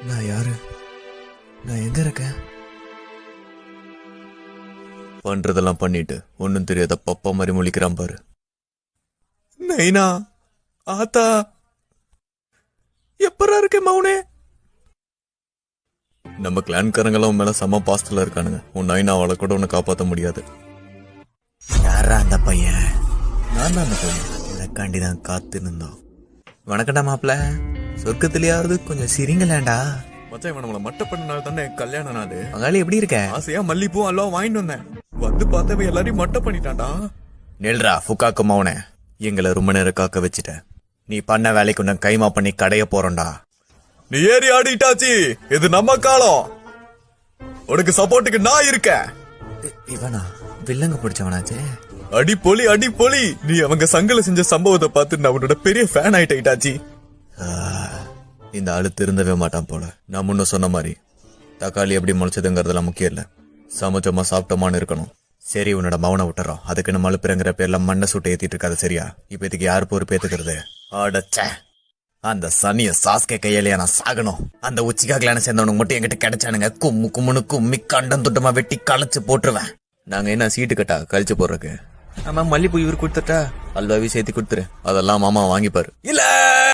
நான் யாரு? நான் எங்க இருக்கேன்? பண்றதெல்லாம் பண்ணிட்டு ஒன்னும் தெரியாத பப்பா மாதிரி முழிக்கிறான் பாரு. நைனா, ஆத்தா, எப்பரா இருக்க மௌனே? நம்ம கிளான்காரங்கெல்லாம் மேல செம பாஸ்டல இருக்கானுங்க. உன் நைனாவால கூட உன்னை காப்பாற்ற முடியாது. யாரா அந்த பையன்? நான் தான் அந்த பையன். எனக்காண்டிதான் காத்து நின்றோம். வணக்கடா மாப்பிள்ள. சொர்க்கத்திலேயாவது கொஞ்சம் சிரிங்களாண்டா. மச்சான், இவன் நம்மள மட்ட பண்ணனால தானே கல்யாண நாள். அங்காளி எப்படி இருக்க? ஆசையா மல்லிப்பூ எல்லாம் வாங்கிட்டு வந்தேன். வந்து பார்த்தவ எல்லாரையும் மட்ட பண்ணிட்டான்டா. நெல்ரா ஃபுக்காக்கு மௌனே, எங்களை ரொம்ப நேரம் காக்க வச்சுட்ட. நீ பண்ண வேலைக்கு உன்னை கைமா பண்ணி கடைய போறோம்டா. நீ ஏறி ஆடிட்டாச்சு. இது நம்ம காலம். உனக்கு சப்போர்ட்டுக்கு நான் இருக்கேன். இவனா வில்லங்க பிடிச்சவனாச்சே. அடி பொலி அடி பொலி. நீ அவங்க சங்கல செஞ்ச சம்பவத்தை பார்த்து நான் உன்னோட பெரிய ஃபேன் ஆயிட்டாச்சி. இந்த ஆளு திருந்தவே மாட்டான் போல. நான் முன்ன சொன்ன மாதிரி தக்காளி எப்படி முளைச்சதுங்கிறதெல்லாம் முக்கியம் இல்ல, சமைச்சோமா சாப்பிட்டோமான்னு இருக்கணும். சரி, உன்னோட மௌனை விட்டுறோம். அதுக்கு நம்ம அழுப்புறங்கிற பேர்ல மண்ணை சுட்ட ஏத்திட்டு இருக்காது. சரியா? இப்ப இதுக்கு யாரு பொறுப்பேத்துக்கிறது? அடச்ச, அந்த சனிய சாஸ்கே கையிலேயே நான் சாகணும். அந்த உச்சிக்காகலான சேர்ந்தவனுக்கு மட்டும் என்கிட்ட கிடைச்சானுங்க, கும்மு கும்முன்னு கும்மி கண்டம் துட்டமா வெட்டி களைச்சு போட்டுருவேன். நாங்க என்ன சீட்டு கட்டா கழிச்சு போடுறதுக்கு? ஆமா, மல்லிப்பூ இவரு கொடுத்துட்டா அல்வாவி சேர்த்து கொடுத்துரு. அதெல்லாம் மாமா வாங்கிப்பாரு. இல்ல